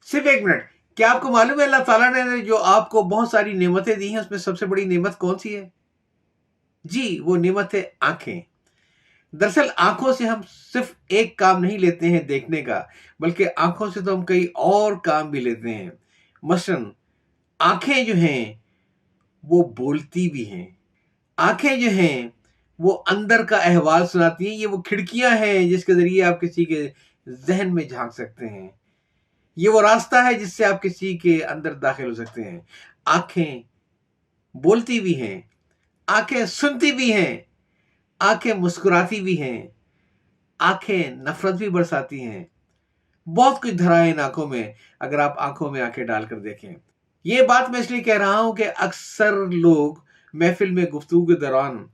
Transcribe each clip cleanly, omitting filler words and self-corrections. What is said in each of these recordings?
सिर्फ 1 मिनट। क्या आपको मालूम है अल्लाह ताला ने जो आपको बहुत सारी नेमतें दी हैं उसमें सबसे बड़ी नेमत कौन सी है? जी, वो नेमत है आंखें। दरअसल आंखों से हम सिर्फ एक काम नहीं लेते हैं देखने का, बल्कि आंखों से तो हम कई और काम भी लेते हैं। मसलन आंखें जो हैं वो बोलती भी हैं। आंखें जो हैं वो अंदर का अहवाल सुनाती हैं। ये वो खिड़कियां हैं जिसके जरिए आप किसी के जहन में झांक सकते हैं। ये वो रास्ता है जिससे आप किसी के अंदर दाखिल हो सकते हैं। आंखें बोलती भी हैं, आंखें सुनती भी हैं, आंखें मुस्कुराती भी हैं, आंखें नफरत भी बरसाती हैं। बहुत कुछ धरा है इन आंखों में, अगर आप आंखों में आंखें डालकर देखें। ये बात मैं इसलिए कह रहा हूं कि अक्सर लोग महफिल में गुफ्तगू के दौरान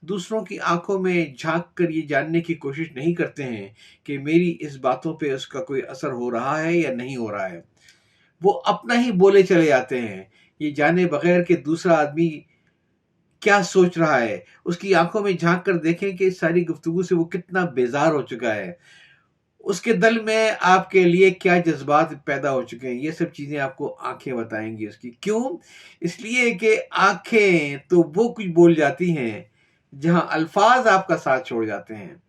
दूसरों की आंखों में झांक कर ये जानने की कोशिश नहीं करते हैं कि मेरी इस बातों पे उसका कोई असर हो रहा है या नहीं हो रहा है। वो अपना ही बोले चले जाते हैं, ये जाने बगैर कि दूसरा आदमी क्या सोच रहा है। उसकी आंखों में झांक कर देखें कि इस सारी गुफ्तगू से वो कितना बेजार हो चुका है, उसके दिल में आपके लिए क्या जज्बात पैदा हो चुके हैं। ये सब चीजें आपको आंखें बताएंगी उसकी। क्यों? इसलिए कि आंखें तो वो कुछ बोल जाती हैं जहां अल्फाज आपका साथ छोड़ जाते हैं।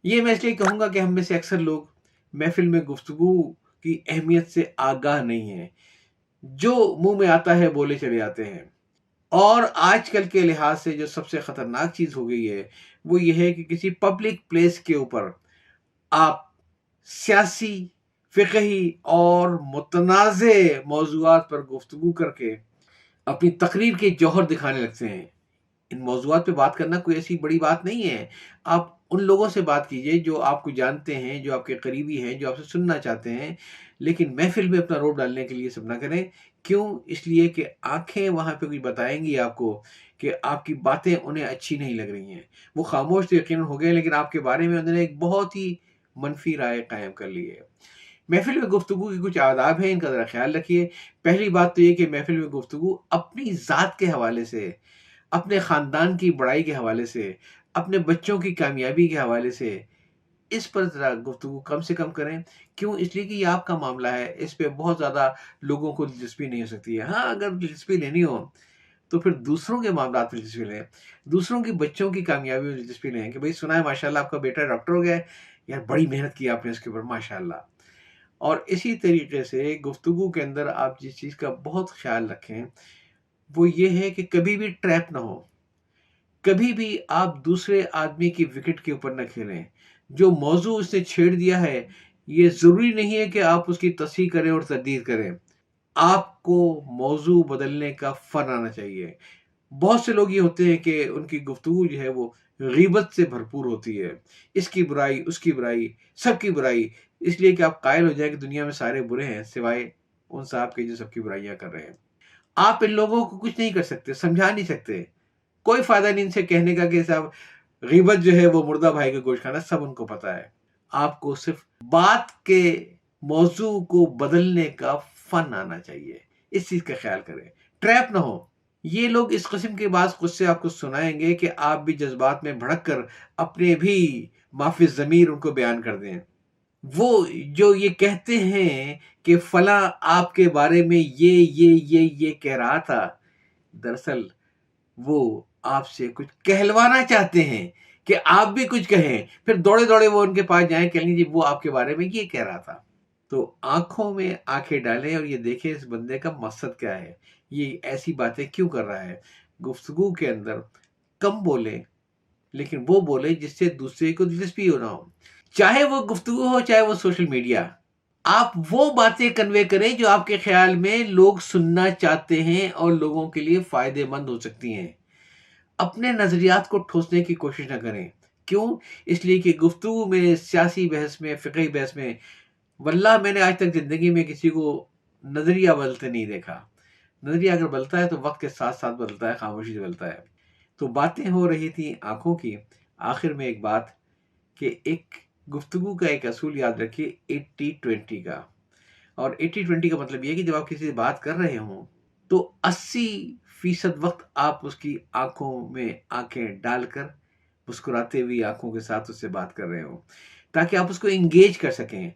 ये मैं इसलिए कहूंगा कि हम में से अक्सर लोग महफिल में गुफ्तगू की अहमियत से आगाह नहीं है। जो मुंह में आता है बोले चले जाते हैं। और आजकल के लिहाज से जो सबसे खतरनाक चीज हो गई है वो ये है कि किसी पब्लिक प्लेस के ऊपर आप सियासी, फ़िक़ही और मुतनाज़े मौज़ूआत पर गुफ्तगू करके अपनी तकरीर के जौहर दिखाने लगते हैं। इन मौज़ूआत पे बात करना कोई ऐसी बड़ी बात नहीं है। आप उन लोगों से बात कीजिए जो आपको जानते हैं, जो आपके करीबी हैं, जो आपसे सुनना चाहते हैं। लेकिन महफ़िल में अपना रोब डालने के लिए सब ना करें। क्यों? इसलिए कि आँखें वहाँ पे कुछ बताएँगी आपको कि आपकी बातें उन्हें अच्छी नहीं लग रही हैं। वो ख़ामोश तो यकीनन हो गए, लेकिन आपके बारे में उन्होंने एक बहुत ही मनफ़ी राय कायम कर ली है। महफ़िल में गुफ्तगू के कुछ आदाब हैं, इनका ज़रा ख़्याल रखिए। पहली बात तो ये कि महफ़िल में गुफ्तगू अपनी ज़ात के हवाले से, अपने ख़ानदान की बड़ाई के हवाले से, अपने बच्चों की कामयाबी के हवाले से, इस पर ज़रा गुफ्तगू कम से कम करें। क्यों? इसलिए कि ये आपका मामला है, इस पे बहुत ज़्यादा लोगों को दिलचस्पी नहीं हो सकती है। हाँ, अगर दिलचस्पी लेनी हो तो फिर दूसरों के मामलात में दिलचस्पी लें। दूसरों के बच्चों की कामयाबी में दिलचस्पी लें कि भई सुना है माशाअल्लाह आपका बेटा डॉक्टर हो गया है, यार बड़ी मेहनत की आपने इसके ऊपर माशाअल्लाह। और इसी तरीके से गुफ्तगू के अंदर आप जिस चीज़ का बहुत ख़्याल रखें, वो ये है कि कभी भी ट्रैप ना हो। कभी भी आप दूसरे आदमी की विकेट के ऊपर न खेलें। जो मौज़ू उसने छेड़ दिया है, ये ज़रूरी नहीं है कि आप उसकी तस्हीह करें और तरदीद करें। आपको मौज़ू बदलने का फ़न आना चाहिए। बहुत से लोग ये होते हैं कि उनकी गुफ्तगू जो है वो गीबत से भरपूर होती है। इसकी बुराई, उसकी बुराई, सबकी बुराई, इसलिए कि आप कायल हो जाएँ कि दुनिया में सारे बुरे हैं, सिवाय उन साहब के जो सबकी बुराइयाँ कर रहे हैं। आप इन लोगों को कुछ नहीं कर सकते, समझा नहीं सकते। कोई फ़ायदा नहीं इनसे कहने का कि साहब गीबत जो है वो मुर्दा भाई का गोश्त खाना, सब उनको पता है। आपको सिर्फ़ बात के मौज़ू को बदलने का फ़न आना चाहिए। इस चीज़ का ख़्याल करें, ट्रैप ना हो। ये लोग इस किस्म के बाज़ क़ुस्से आपको सुनाएँगे कि आप भी जज़्बात में भड़क कर अपने भी माफ़ी ज़मीर उनको बयान कर दें। वो जो ये कहते हैं कि फलाँ आपके बारे में ये कह रहा था, दरअसल वो आपसे कुछ कहलवाना चाहते हैं कि आप भी कुछ कहें। फिर दौड़े-दौड़े वो उनके पास जाएँ, कहेंगे जी वो आपके बारे में ये कह रहा था। तो आँखों में आँखें डालें और ये देखें इस बंदे का मकसद क्या है? ये ऐसी बातें क्यों कर रहा है? गुफ्तगू के अंदर कम बोलें, लेकिन वो बोलें जिससे दूसरे को दिलचस्पी हो ना हो। चाहे वो गुफ्तगू हो, चाहे वो सोशल मीडिया। आप वो बातें कन्वे करें जो आपके ख़्याल में लोग सुनना चाहते हैं और लोगों के लिए फ़ायदेमंद हो सकती हैं। अपने नज़रियात को ठोसने की कोशिश ना करें। क्यों? इसलिए कि गुफ्तगू में, सियासी बहस में, फ़िक़ही बहस में वल्लाह मैंने आज तक ज़िंदगी में किसी को नज़रिया बदलते नहीं देखा। नज़रिया अगर बदलता है तो वक़्त के साथ-साथ बदलता है, ख़ामोशी से बदलता है। तो बातें हो रही थी आँखों की, आखिर में एक बात कि एक गुफ्तगू का एक असूल याद रखिए 80-20 का। और 80-20 का मतलब ये है कि जब आप किसी से बात कर रहे हों, तो 80% वक़्त आप उसकी आँखों में आँखें डालकर, मुस्कुराते हुए आँखों के साथ उससे बात कर रहे हों, ताकि आप उसको एंगेज कर सकें।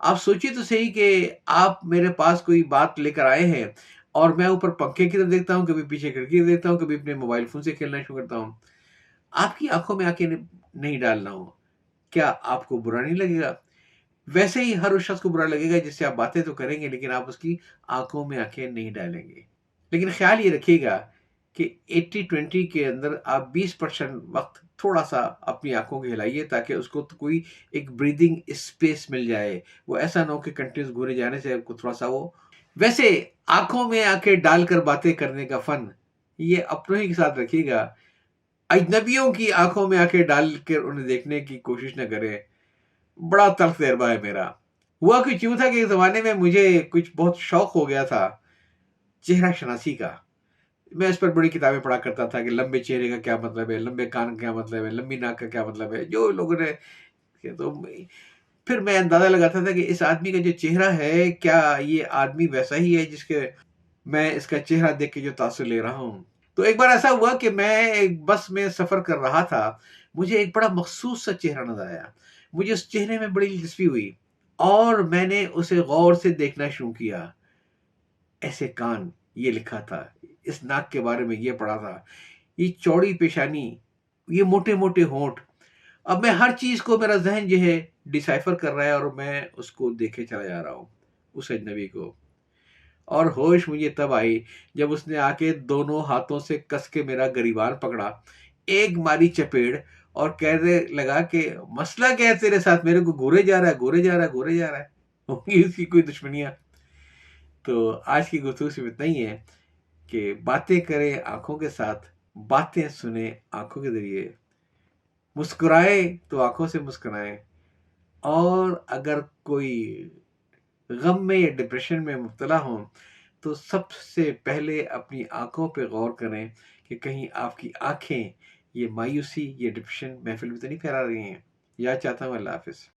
आप सोचिए तो सही कि आप मेरे पास कोई बात लेकर आए हैं और मैं ऊपर पंखे की तरफ देखता हूँ, कभी पीछे खिड़की की तरफ देखता हूँ, कभी अपने मोबाइल फ़ोन से खेलना शुरू करता हूँ। आपकी आँखों में आँखें नहीं डाल रहा हूँ, क्या आपको बुरा नहीं लगेगा? वैसे ही हर उस शख्स को बुरा लगेगा जिससे आप बातें तो करेंगे लेकिन आप उसकी आँखों में आँखें नहीं डालेंगे। लेकिन ख़्याल ये रखिएगा कि 80-20 के अंदर आप 20% वक़्त थोड़ा-सा अपनी आँखों को हिलाइए ताकि उसको तो कोई एक ब्रीथिंग स्पेस मिल जाए। वो ऐसा ना हो कि कंटीन्यूअस घूरे जाने से आपको थोड़ा-सा वो वैसे आँखों में आँखें डालकर बातें करने का फ़न, ये अपनों ही के साथ रखिएगा। अजनबियों की आँखों में आँखें डाल कर उन्हें देखने की कोशिश ना करें। बड़ा तल्ख़ तजुर्बा है मेरा। हुआ कुछ यूँ था कि एक ज़माने में मुझे कुछ बहुत शौक हो गया था चेहरा शनासी का। मैं इस पर बड़ी किताबें पढ़ा करता था कि लंबे चेहरे का क्या मतलब है, लंबे कान का क्या मतलब है, लंबी नाक का क्या मतलब है, जो लोगों ने तो फिर मैं अंदाज़ा लगाता था कि इस आदमी का जो चेहरा है, क्या ये आदमी वैसा ही है जिसके मैं इसका चेहरा देख के जो तासुर ले रहा हूँ। तो एक बार ऐसा हुआ कि मैं एक बस में सफ़र कर रहा था, मुझे एक बड़ा मख़सूस सा चेहरा नज़र आया। मुझे उस चेहरे में बड़ी दिलचस्पी हुई और मैंने उसे गौर से देखना शुरू किया। ऐसे कान, ये लिखा था, इस नाक के बारे में ये पढ़ा था, ये चौड़ी पेशानी, ये मोटे-मोटे होंठ। अब मैं हर चीज़ को मेरा ज़हन जो है डिसाइफ़र कर रहा है और मैं उसको देखे चला जा रहा हूँ, उस अजनबी को। और होश मुझे तब आई जब उसने आके दोनों हाथों से कस के मेरा गिरीबान पकड़ा, एक मारी चपेड़ और कहने लगा कि मसला क्या है तेरे साथ? मेरे को घूरे जा रहा है, घूरे जा रहा है, घूरे जा रहा है। होंगी उसकी कोई दुश्मनियाँ। तो आज की गुफ्तगू सिर्फ़ इतना ही है कि बातें करें आँखों के साथ, बातें सुनें आँखों के ज़रिए, मुस्कुराएँ तो आँखों से मुस्कुराएँ और अगर कोई गम में या डिप्रेशन में मुब्तला हों, तो सबसे पहले अपनी आँखों पे गौर करें कि कहीं आपकी आँखें ये मायूसी, ये डिप्रेशन महफ़िल में तो नहीं फैला रही हैं। याद चाहता हूँ अल्लाह हाफ़िज़।